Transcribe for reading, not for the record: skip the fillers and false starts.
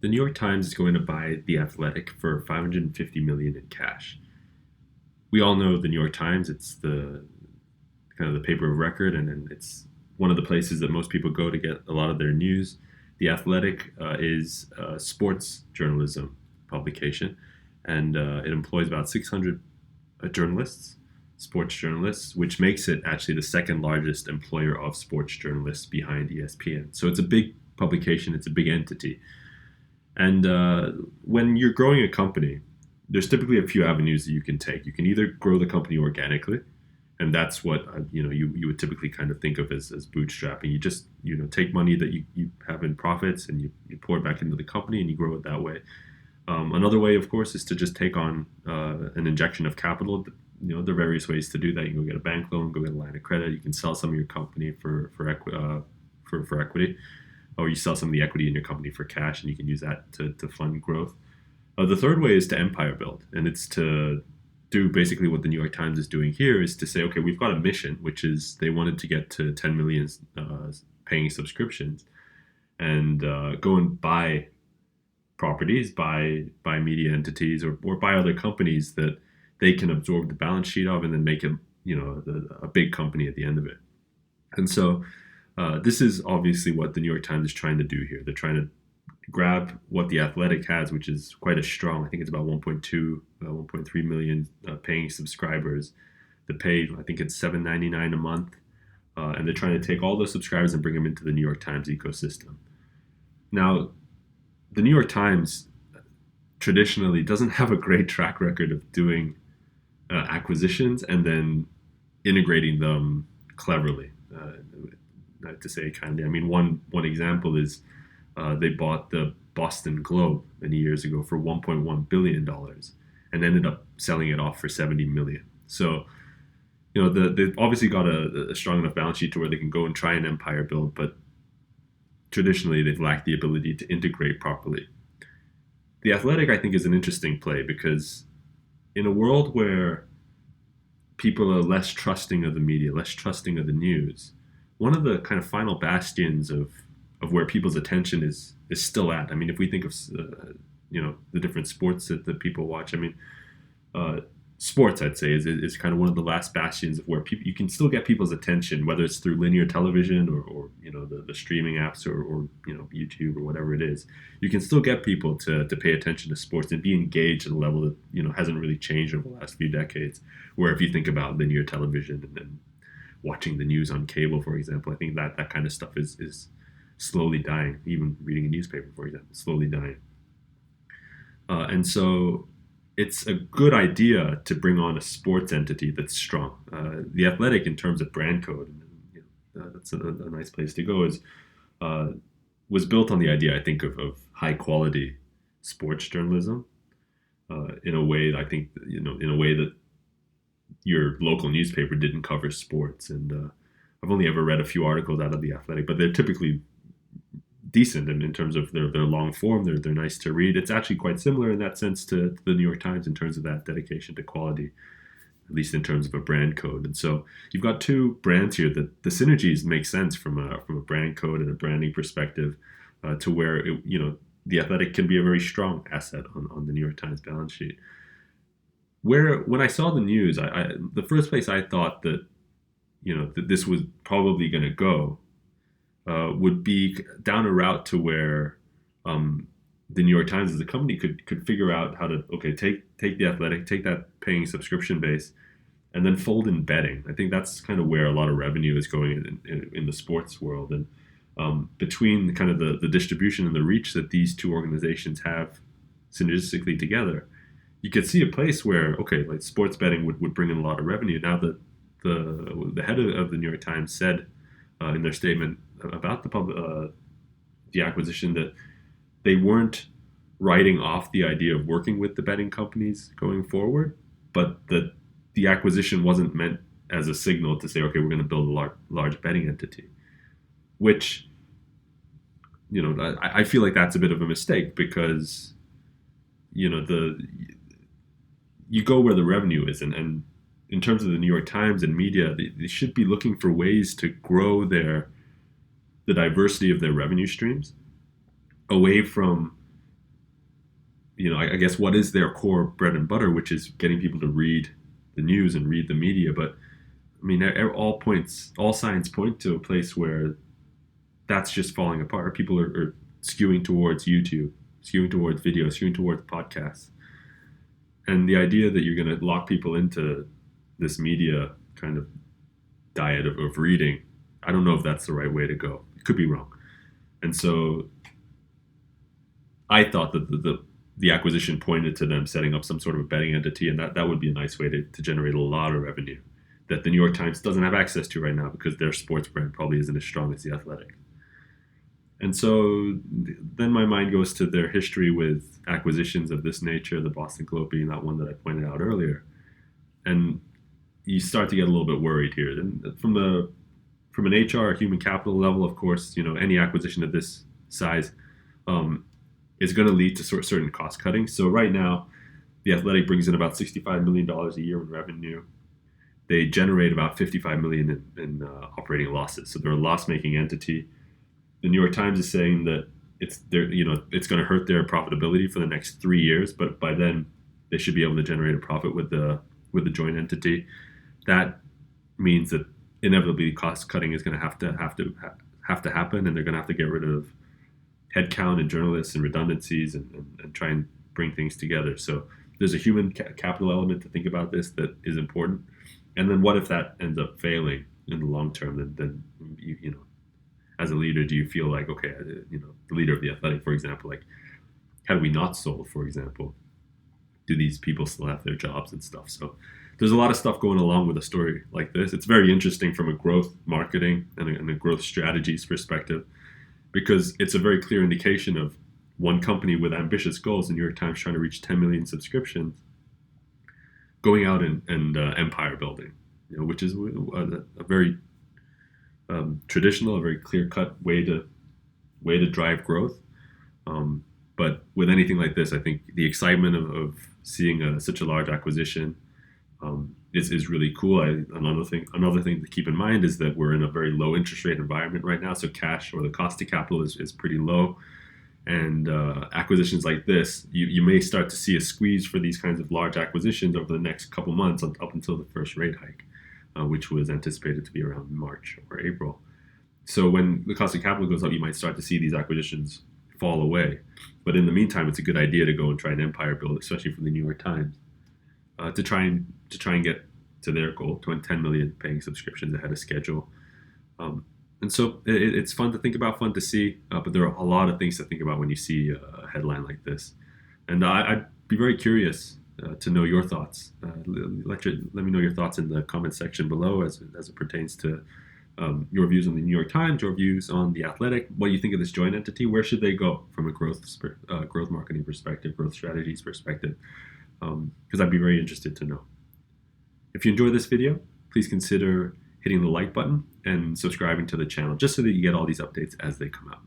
The New York Times is going to buy The Athletic for 550 million in cash. We all know the New York Times. It's the kind of the paper of record, and it's one of the places that most people go to get a lot of their news. The Athletic is a sports journalism publication, and it employs about 600 journalists, sports journalists, which makes it actually the second largest employer of sports journalists behind ESPN. So it's a big publication, it's a big entity. And when you're growing a company, there's typically a few avenues that you can take. You can either grow the company organically, and that's what you would typically kind of think of as bootstrapping. You just take money that you have in profits and you pour it back into the company and you grow it that way. Another way, of course, is to just take on an injection of capital. There are various ways to do that. You can go get a bank loan, go get a line of credit. You can sell some of your company for equity, or you sell some of the equity in your company for cash, and you can use that to fund growth. The third way is to empire build, and it's to do basically what the New York Times is doing here, is to say, okay, we've got a mission, which is they wanted to get to 10 million paying subscriptions, and go and buy properties, buy media entities, or buy other companies that they can absorb the balance sheet of, and then make it a big company at the end of it. And so this is obviously what the New York Times is trying to do here. They're trying to grab what the Athletic has, which is quite a strong, I think it's about 1.2, 1.3 million paying subscribers that pay, I think it's $7.99 a month. And they're trying to take all those subscribers and bring them into the New York Times ecosystem. Now, the New York Times traditionally doesn't have a great track record of doing acquisitions and then integrating them cleverly. Not to say kindly. I mean, one example is they bought the Boston Globe many years ago for $1.1 billion and ended up selling it off for 70 million. So, they've obviously got a strong enough balance sheet to where they can go and try an empire build, but traditionally they've lacked the ability to integrate properly. The Athletic, I think, is an interesting play because in a world where people are less trusting of the media, less trusting of the news, one of the kind of final bastions of where people's attention is still at. I mean, if we think of the different sports that people watch, I mean, sports, I'd say, is kind of one of the last bastions of where you can still get people's attention, whether it's through linear television or the streaming apps or YouTube or whatever it is. You can still get people to pay attention to sports and be engaged at a level that hasn't really changed over the last few decades. Where if you think about linear television and then watching the news on cable, for example, I think that kind of stuff is slowly dying. Even reading a newspaper, for example, slowly dying. And so it's a good idea to bring on a sports entity that's strong. The Athletic, in terms of brand code, that's a nice place to go, was built on the idea, I think, of high quality sports journalism in a way, I think, in a way that your local newspaper didn't cover sports. And I've only ever read a few articles out of The Athletic, but they're typically decent in terms of their long form. They're nice to read. It's actually quite similar in that sense to the New York Times in terms of that dedication to quality, at least in terms of a brand code. And so you've got two brands here that the synergies make sense from a brand code and a branding perspective, to where the Athletic can be a very strong asset on the New York Times balance sheet. When I saw the news, the first place I thought that that this was probably going to go would be down a route to where the New York Times as a company could figure out how to take the Athletic, take that paying subscription base, and then fold in betting. I think that's kind of where a lot of revenue is going in the sports world, and between kind of the distribution and the reach that these two organizations have synergistically together, you could see a place where like sports betting would bring in a lot of revenue. Now that the head of the New York Times said in their statement about the acquisition that they weren't writing off the idea of working with the betting companies going forward, but that the acquisition wasn't meant as a signal to say, okay, we're going to build a large betting entity, which I feel like that's a bit of a mistake because you go where the revenue is, and in terms of the New York Times and media, they should be looking for ways to grow the diversity of their revenue streams away from I guess what is their core bread and butter, which is getting people to read the news and read the media. But I mean, all signs point to a place where that's just falling apart. People are skewing towards YouTube, skewing towards video, skewing towards podcasts. And the idea that you're going to lock people into this media kind of diet of reading, I don't know if that's the right way to go. It could be wrong. And so I thought that the acquisition pointed to them setting up some sort of a betting entity, and that would be a nice way to generate a lot of revenue that the New York Times doesn't have access to right now because their sports brand probably isn't as strong as The Athletic. And so then my mind goes to their history with acquisitions of this nature, the Boston Globe being that one that I pointed out earlier. And you start to get a little bit worried here. And from an HR, human capital level, of course, any acquisition of this size is going to lead to certain cost cutting. So right now, The Athletic brings in about $65 million a year in revenue. They generate about $55 million in operating losses. So they're a loss-making entity. The New York Times is saying that it's going to hurt their profitability for the next 3 years, but by then they should be able to generate a profit with the joint entity. That means that inevitably cost cutting is going to have to happen, and they're going to have to get rid of headcount and journalists and redundancies and try and bring things together. So there's a human capital element to think about this that is important. And then what if that ends up failing in the long term? Then as a leader, do you feel like, okay, the leader of The Athletic, for example, like, had we not sold, for example, do these people still have their jobs and stuff? So there's a lot of stuff going along with a story like this. It's very interesting from a growth marketing and a growth strategies perspective, because it's a very clear indication of one company with ambitious goals, the New York Times trying to reach 10 million subscriptions, going out and empire building, which is a very traditional, a very clear-cut way to drive growth. But with anything like this, I think the excitement of seeing such a large acquisition is really cool. Another thing to keep in mind is that we're in a very low interest rate environment right now, so cash or the cost of capital is pretty low. And acquisitions like this, you may start to see a squeeze for these kinds of large acquisitions over the next couple months up until the first rate hike, which was anticipated to be around March or April. So when the cost of capital goes up, you might start to see these acquisitions fall away. But in the meantime, it's a good idea to go and try an empire build, especially for the New York Times, to try and get to their goal, 10 million paying subscriptions ahead of schedule. And so it's fun to think about, fun to see, but there are a lot of things to think about when you see a headline like this. And I'd be very curious to know your thoughts. Let me know your thoughts in the comment section below as it pertains to your views on the New York Times, your views on The Athletic, what you think of this joint entity. Where should they go from a growth marketing perspective, growth strategies perspective? Because I'd be very interested to know. If you enjoyed this video, please consider hitting the like button and subscribing to the channel just so that you get all these updates as they come out.